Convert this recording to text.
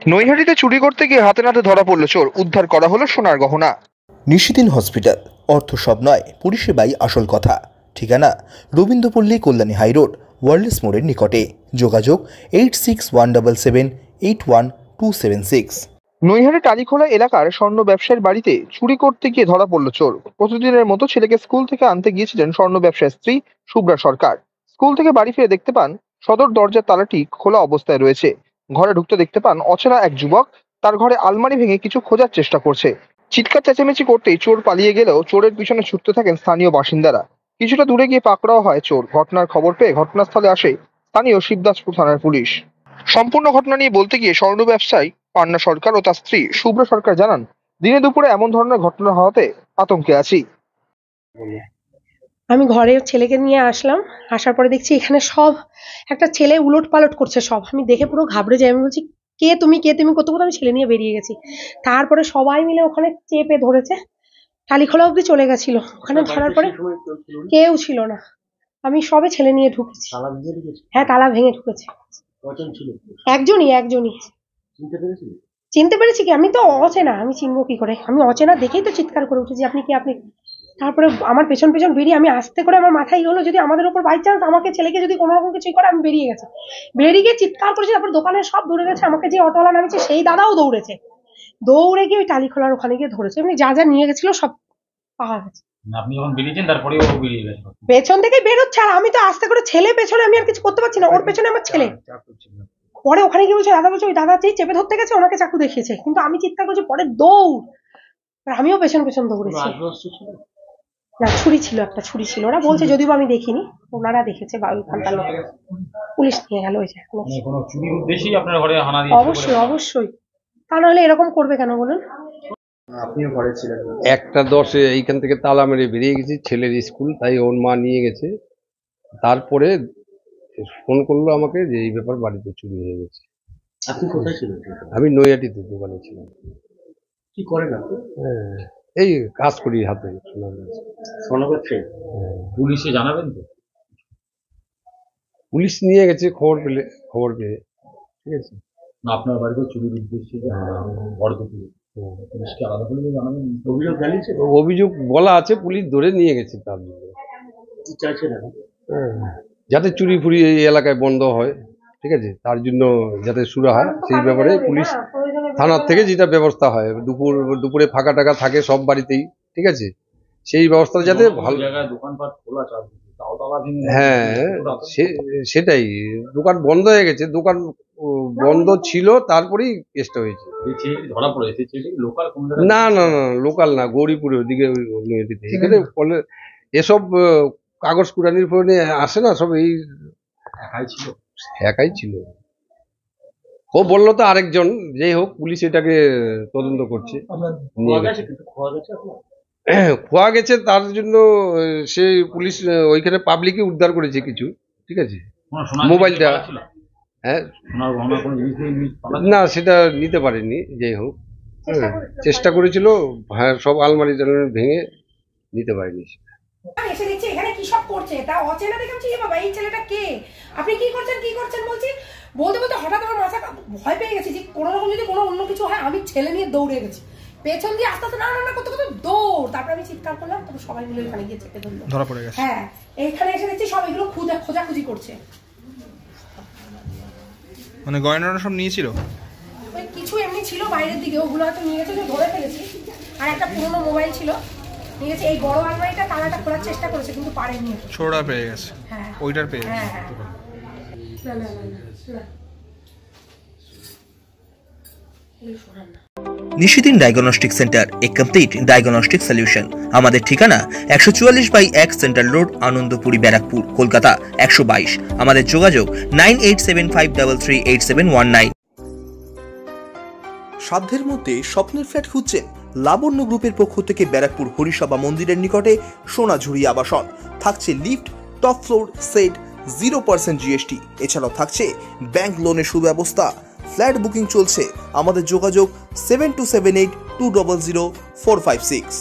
নৈহাটিতে চুরি করতে গিয়ে হাতে নাতে ধরা পড়ল চোর, উদ্ধার করা হলো সোনার গহনা। নিশিদিন হসপিটাল, অর্থ সব নয়, পরিষেবাই আসল কথা। ঠিকানা রবীন্দ্রপল্লী, কল্যাণী হাইরোড, ওয়ার্ল্ডস মোড়ের নিকটে। যোগাযোগ 8617781276। নৈহাটি টালিখোলা এলাকার স্বর্ণ ব্যবসায়ীর বাড়িতে চুরি করতে গিয়ে ধরা পড়ল চোর। প্রতিদিনের মতো ছেলেকে স্কুল থেকে আনতে গিয়েছিলেন স্বর্ণ ব্যবসায়ীর স্ত্রী শুভ্রা সরকার। স্কুল থেকে বাড়ি ফিরে দেখতে পান সদর দরজার তালাটি খোলা অবস্থায় রয়েছে। ঘরে ঢুকতে দেখতে পান অচেনা এক যুবক তার ঘরে আলমারি ভেঙে কিছু খোঁজার চেষ্টা করছে। চিৎকার চেঁচামেচি করতেই চোর পালিয়ে গেলেও চোরের পিছনে ছুটতে থাকেন স্থানীয় বাসিন্দারা। কিছুটা দূরে গিয়ে পাকড়াও হয় চোর। ঘটনার খবর পেয়ে ঘটনাস্থলে আসে স্থানীয় শিবদাসপুর থানার পুলিশ। সম্পূর্ণ ঘটনা নিয়ে বলতে গিয়ে স্বর্ণ ব্যবসায়ী পান্না সরকার ও তার স্ত্রী শুভ্রা সরকার জানান, দিনে দুপুরে এমন ধরনের ঘটনা হওয়াতে আতঙ্কে আছি। আমি ঘরে ছেলেকে নিয়ে আসলাম, আসার পরে দেখছি এখানে সব একটা ছেলে উলট পালট করছে সব। আমি দেখে পুরো ঘাবড়ে যাই। আমি বলছি কে তুমি করতে করতে আমি ছেলে নিয়ে বেরিয়ে গেছি। তারপরে সবাই মিলে ওখানে চেপে ধরেছে, টালিখোলা অব্দি চলে গেছিল। ওখানে ধরার পরে কেউ ছিল না, আমি সবে ছেলে নিয়ে ঢুকেছি। হ্যাঁ, তালা ভেঙে ঢুকেছে। একজনই। চিনতে পেরেছি কি? আমি তো অচেনা, আমি চিনবো কি করে? আমি অচেনা দেখেই তো চিৎকার করে উঠেছি আপনি কে। তারপরে আমার পেছন বেরিয়ে আমি আস্তে করে, আমার মাথায় হলো যদি আমাদের উপর বাই চান্স আমাকে ছেলেকে যদি কোনো রকম কিছুই করে, আমি বেরিয়ে গেছি। বেরিয়ে গিয়ে চিৎকার করেছি। তারপর দোকানের সব দৌড়ে গেছে। আমাকে যে অটোওয়ালা নামিয়েছে সেই দাদাও দৌড়েছে। দৌড়ে গিয়ে ওই টালিখোলার ওখানে গিয়ে ধরেছে। এমনি যা নিয়ে গেছিল সব পাওয়া গেছে। আপনি যখন বেরিয়েছেন তারপরে ও বেরিয়ে গেছে পেছন থেকে বেরোচ্ছে, আর আমি তো আস্তে করে ছেলে পেছনে, আমি আর কিছু করতে পারছি না। ওর পেছনে আমার ছেলে। পরে ওখানে গিয়ে বলছে দাদা, বলছে ওই দাদা যেই চেপে ধরতে গেছে ওনাকে চাকু দেখিয়েছে, কিন্তু আমি চিৎকার করছি। পরে দৌড়, আর আমিও পেছন দৌড়েছি। না, ছুরি ছিল, একটা ছুরি ছিল। ওরা বলছে, যদিও আমি দেখিনি, ওনারা দেখেছে বা ওইখানকার লোক। পুলিশ নিয়ে গেল। ওই যে কোনো চুরির উদ্দেশ্যেই আপনার ঘরে হানা দিয়েছে? অবশ্যই। তা নাহলে এরকম করবে কেন বলুন? আপনিও ঘরে ছিলেন? 1টা 10-এ এইখান থেকে তালা মেরে বেরিয়ে গেছি, ছেলের স্কুল, তাই ওর মা নিয়ে গেছে। তারপরে ফোন করলো আমাকে যে এই ব্যাপার, বাড়িতে চুরি হয়ে গেছে। আপনি কোথায় ছিলেন? আমি নৈহাটিতে দোকানে ছিলাম। কি করেন আপনি? হ্যাঁ, এই কাজ করি হাতে। সোনা ব্যবসা। পুলিশে জানাবেন তো? পুলিশ নিয়ে গেছে খবর পেয়ে। ঠিক আছে, আপনার বাড়িতে চুরির উদ্দেশ্যে ঘর ঢুকিয়ে পুলিশকে আলাদা করে জানাবেন। অভিযোগ জানিয়েছে? অভিযোগ বলা আছে, পুলিশ ধরে নিয়ে গেছে। তার জন্য কি চাইছেন এখন? যাতে চুরি ফুরি এই এলাকায় বন্ধ হয়, ঠিক আছে, তার জন্য যাতে শুরু হয় সেই ব্যাপারে পুলিশ থানার থেকে যেটা ব্যবস্থা হয়, দুপুরে ফাঁকা টাকা থাকে সব বাড়িতেই, ঠিক আছে, সেই ব্যবস্থা যাতে ভালো জায়গায় দোকানপাট খোলা চালু। হ্যাঁ, সেটাই। দোকান বন্ধ হয়ে গেছে, দোকান বন্ধ ছিল, তারপরেই কেসটা হয়েছে। ধরা পড়েছে লোকাল? না, লোকাল না, গৌরীপুরের ওদিকে। এখানে এসব কাগজ কুড়ানির ফোনে আসে না, সব এই একাই ছিল। ও বললো তো আরেকজন, যাই হোক, পুলিশ এটাকে তদন্ত করছে। খোয়া গেছে, তার জন্য সে পুলিশ ওইখানে পাবলিকই উদ্ধার করেছে কিছু, ঠিক আছে। মোবাইলটা, হ্যাঁ, না সেটা নিতে পারেনি। যাই হোক, চেষ্টা করেছিল, হ্যাঁ, সব আলমারি ভেঙে নিতে পারেনি। এসে দেখছি এখানে কি সব করছে, তা অচেনা দেখেছি। বাবা, এই ছেলেটা কে? আপনি কি করছেন বলছি। বলতে হঠাৎ আমার মাথা ভয় পেয়ে গেছি যে কোনো রকম যদি কোনো অন্য কিছু হয়। আমি ছেলে নিয়ে দৌড়ে গেছি পেছন দিয়ে, আস্তে না করতে দৌড়। তারপরে আমি চিৎকার করলাম, তারপর সবাই মিলে এখানে গিয়ে চেপে ধরলো, ধরা পড়ে গেছে। হ্যাঁ, এইখানে এসে দেখছি সব এগুলো খোঁজাখুঁজি করছে। মানে গয়নাটা সব নিয়েছিল? ওই কিছু এমনি ছিল বাইরের দিকে, ওগুলো হয়তো নিয়ে গেছে, ধরে ফেলেছি। আর একটা পুরোনো মোবাইল ছিল, নিয়ে গেছে। এই বড় আলমারিটা তালাটা খোলার চেষ্টা করেছে, কিন্তু পারেনি। ছোড়া পেয়ে গেছে। হ্যাঁ, ওইটার পেয়ে গেছে। হ্যাঁ। নিশিদিন ডায়াগনস্টিক সেন্টার, এ কমপ্লিট ডায়াগনস্টিক সলিউশন। আমাদের ঠিকানা 144/1 সেন্ট্রাল রোড, আনন্দপুরি, ব্যারাকপুর, কলকাতা 122। আমাদের যোগাযোগ 9875338719। সাধ্যের মধ্যে স্বপ্নের ফ্ল্যাট খুঁজছেন? লাবণ্য গ্রুপের পক্ষ থেকে ব্যারাকপুর হরিসভা মন্দিরের নিকটে সোনাঝুরি আবাসন। থাকছে lift, top floor, set, 0% GST। এছাড়াও থাকছে ব্যাংক লোনের সুব্যবস্থা। ফ্ল্যাট বুকিং চলছে। আমাদের যোগাযোগ 7278200456।